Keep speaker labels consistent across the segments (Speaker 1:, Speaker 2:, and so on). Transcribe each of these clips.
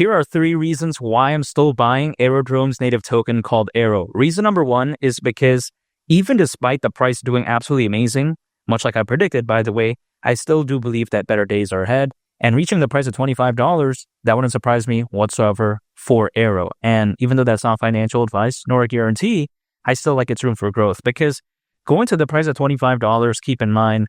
Speaker 1: Here are 3 reasons why I'm still buying Aerodrome's native token called AERO. Reason number 1 is because even despite the price doing absolutely amazing, much like I predicted, by the way, I still do believe that better days are ahead. And reaching the price of $25, that wouldn't surprise me whatsoever for AERO. And even though that's not financial advice nor a guarantee, I still like its room for growth, because going to the price of $25, keep in mind,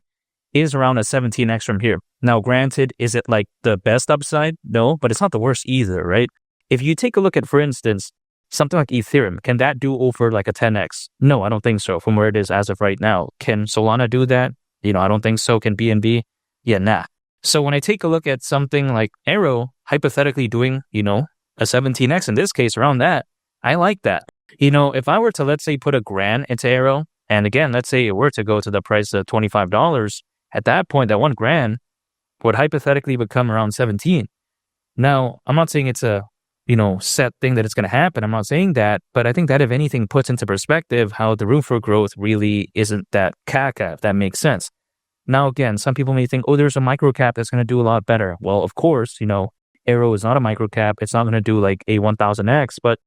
Speaker 1: is around a 17x from here. Now, granted, is it like the best upside? No, but it's not the worst either, right? If you take a look at, for instance, something like Ethereum, can that do over like a 10x? No, I don't think so from where it is as of right now. Can Solana do that? I don't think so. Can BNB? Yeah, nah. So when I take a look at something like AERO, hypothetically doing, a 17x in this case around that, I like that. If I were to, let's say, put $1,000 into AERO, and again, let's say it were to go to the price of $25, at that point, that $1,000 would hypothetically become around 17. Now, I'm not saying it's a, set thing that it's going to happen. I'm not saying that, but I think that if anything puts into perspective how the room for growth really isn't that caca, if that makes sense. Now, again, some people may think, there's a microcap that's going to do a lot better. Well, of course, AERO is not a microcap. It's not going to do like a 1000x, but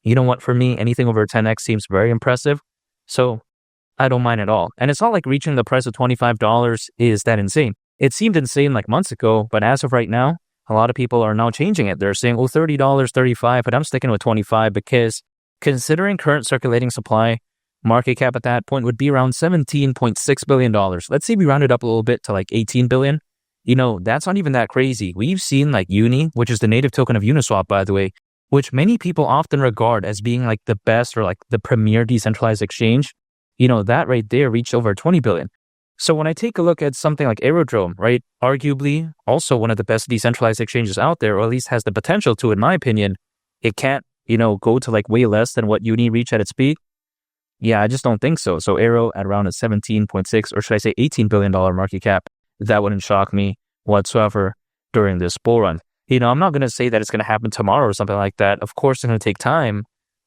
Speaker 1: you know what? For me, anything over 10x seems very impressive. So I don't mind at all. And it's not like reaching the price of $25 is that insane. It seemed insane like months ago, but as of right now, a lot of people are now changing it. They're saying, $30, $35, but I'm sticking with 25 because considering current circulating supply, market cap at that point would be around $17.6 billion. Let's say we round it up a little bit to like 18 billion. That's not even that crazy. We've seen like Uni, which is the native token of Uniswap, by the way, which many people often regard as being like the best or like the premier decentralized exchange. That right there reached over 20 billion. So when I take a look at something like Aerodrome, right, arguably also one of the best decentralized exchanges out there, or at least has the potential to, in my opinion, it can't, go to like way less than what Uni reached at its peak. Yeah, I just don't think so. So AERO at around a 17.6, or should I say $18 billion market cap, that wouldn't shock me whatsoever during this bull run. I'm not going to say that it's going to happen tomorrow or something like that. Of course, it's going to take time.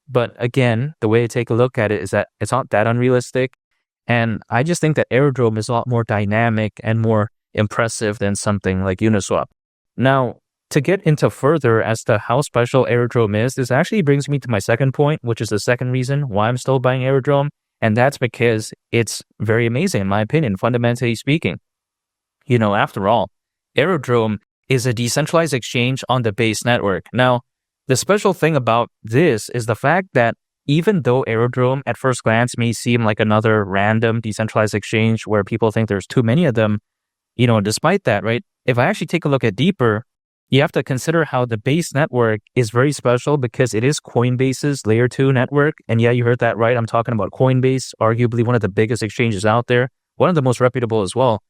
Speaker 1: But again, the way I take a look at it is that it's not that unrealistic. And I just think that Aerodrome is a lot more dynamic and more impressive than something like Uniswap. Now, to get into further as to how special Aerodrome is, this actually brings me to my second point, which is the second reason why I'm still buying Aerodrome. And that's because it's very amazing, in my opinion, fundamentally speaking. After all, Aerodrome is a decentralized exchange on the Base network. Now, the special thing about this is the fact that even though Aerodrome at first glance may seem like another random decentralized exchange where people think there's too many of them, despite that, right? If I actually take a look at deeper, you have to consider how the Base network is very special because it is Coinbase's layer 2 network. And yeah, you heard that right. I'm talking about Coinbase, arguably one of the biggest exchanges out there, one of the most reputable as well.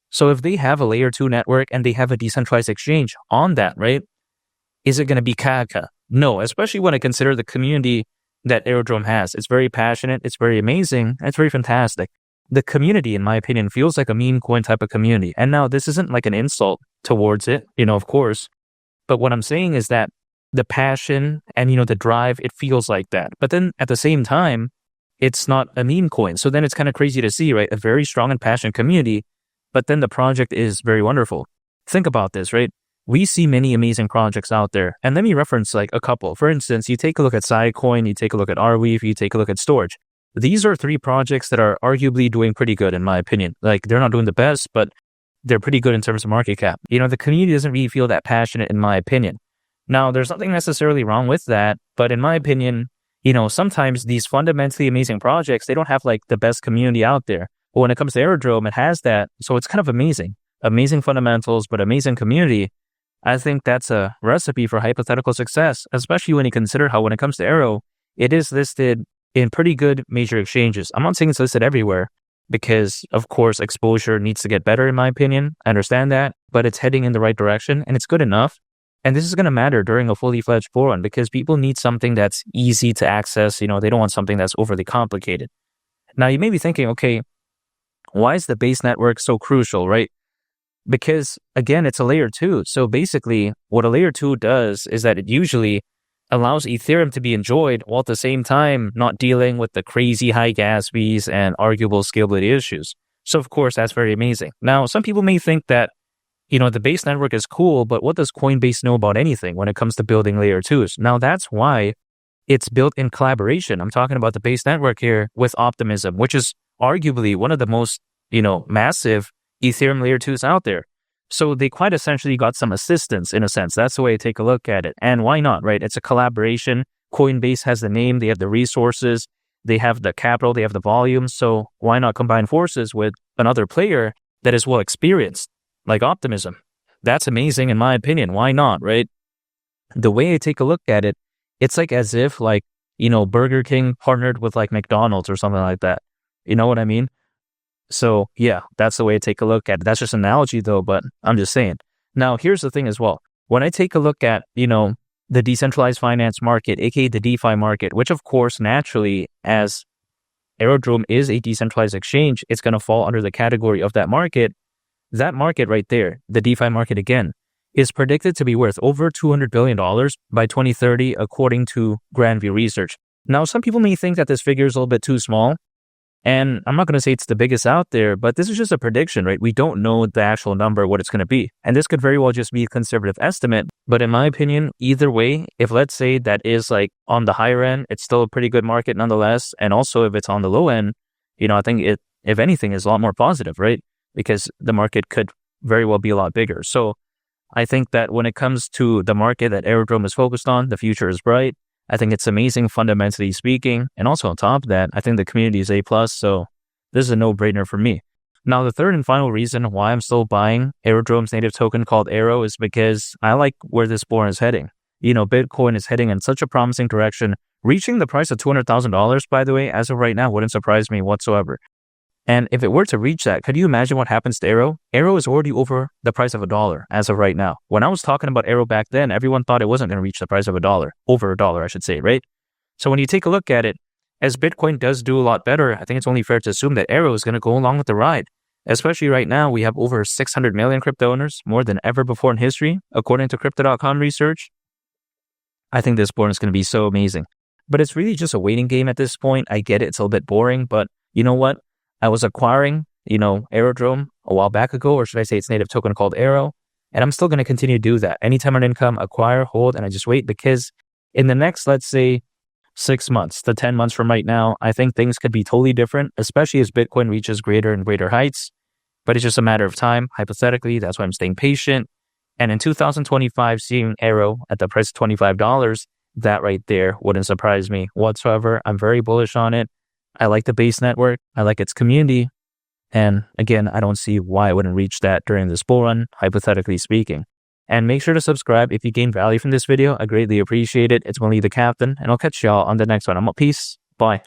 Speaker 1: So if they have a layer 2 network and they have a decentralized exchange on that, right? Is it going to be caca? No, especially when I consider the community that Aerodrome has. It's very passionate, it's very amazing, it's very fantastic. The community, in my opinion, feels like a meme coin type of community. And now this isn't like an insult towards it, of course. But what I'm saying is that the passion and, the drive, it feels like that. But then at the same time, it's not a meme coin. So then it's kind of crazy to see, right? A very strong and passionate community, but then the project is very wonderful. Think about this, right? We see many amazing projects out there. And let me reference like a couple. For instance, you take a look at Sidecoin, you take a look at Arweave, you take a look at Storage. These are 3 projects that are arguably doing pretty good, in my opinion. Like, they're not doing the best, but they're pretty good in terms of market cap. The community doesn't really feel that passionate, in my opinion. Now, there's nothing necessarily wrong with that, but in my opinion, sometimes these fundamentally amazing projects, they don't have like the best community out there. But when it comes to Aerodrome, it has that. So it's kind of amazing. Amazing fundamentals, but amazing community. I think that's a recipe for hypothetical success, especially when you consider how when it comes to AERO, it is listed in pretty good major exchanges. I'm not saying it's listed everywhere because, of course, exposure needs to get better, in my opinion. I understand that, but it's heading in the right direction and it's good enough. And this is going to matter during a fully fledged bull run because people need something that's easy to access. They don't want something that's overly complicated. Now, you may be thinking, okay, why is the Base network so crucial, right? Because, again, it's a layer 2. So basically, what a layer 2 does is that it usually allows Ethereum to be enjoyed while at the same time not dealing with the crazy high gas fees and arguable scalability issues. So, of course, that's very amazing. Now, some people may think that, the base network is cool, but what does Coinbase know about anything when it comes to building layer 2s? Now, that's why it's built in collaboration. I'm talking about the base network here with Optimism, which is arguably one of the most, massive Ethereum layer 2s out there. So they quite essentially got some assistance in a sense. That's the way I take a look at it. And why not, right? It's a collaboration. Coinbase has the name, they have the resources, they have the capital, they have the volume. So why not combine forces with another player that is well experienced, like Optimism? That's amazing in my opinion. Why not, right? The way I take a look at it, it's like as if Burger King partnered with like McDonald's or something like that. You know what I mean? So yeah, that's the way I take a look at it. That's just an analogy though, but I'm just saying. Now, here's the thing as well. When I take a look at, the decentralized finance market, aka the DeFi market, which of course, naturally, as Aerodrome is a decentralized exchange, it's going to fall under the category of that market. That market right there, the DeFi market again, is predicted to be worth over $200 billion by 2030, according to Grandview Research. Now, some people may think that this figure is a little bit too small, and I'm not going to say it's the biggest out there, but this is just a prediction, right? We don't know the actual number, what it's going to be. And this could very well just be a conservative estimate. But in my opinion, either way, if let's say that is like on the higher end, it's still a pretty good market nonetheless. And also if it's on the low end, I think it, if anything, is a lot more positive, right? Because the market could very well be a lot bigger. So I think that when it comes to the market that Aerodrome is focused on, the future is bright. I think it's amazing, fundamentally speaking. And also on top of that, I think the community is A+, so this is a no-brainer for me. Now, the third and final reason why I'm still buying Aerodrome's native token called AERO is because I like where this bull is heading. Bitcoin is heading in such a promising direction. Reaching the price of $200,000, by the way, as of right now, wouldn't surprise me whatsoever. And if it were to reach that, could you imagine what happens to AERO? AERO is already over the price of $1 as of right now. When I was talking about AERO back then, everyone thought it wasn't going to reach the price of $1, over $1, I should say, right? So when you take a look at it, as Bitcoin does do a lot better, I think it's only fair to assume that AERO is going to go along with the ride. Especially right now, we have over 600 million crypto owners, more than ever before in history, according to Crypto.com research. I think this board is going to be so amazing. But it's really just a waiting game at this point. I get it, it's a little bit boring, but you know what? I was acquiring, Aerodrome a while back ago, or should I say its native token called AERO, and I'm still going to continue to do that. Anytime an income, acquire, hold, and I just wait because in the next, let's say, 6 months to 10 months from right now, I think things could be totally different, especially as Bitcoin reaches greater and greater heights. But it's just a matter of time, hypothetically. That's why I'm staying patient. And in 2025, seeing AERO at the price of $25, that right there wouldn't surprise me whatsoever. I'm very bullish on it. I like the base network. I like its community. And again, I don't see why I wouldn't reach that during this bull run, hypothetically speaking. And make sure to subscribe if you gain value from this video. I greatly appreciate it. It's Willie the Captain, and I'll catch y'all on the next one. I'm out. Peace. Bye.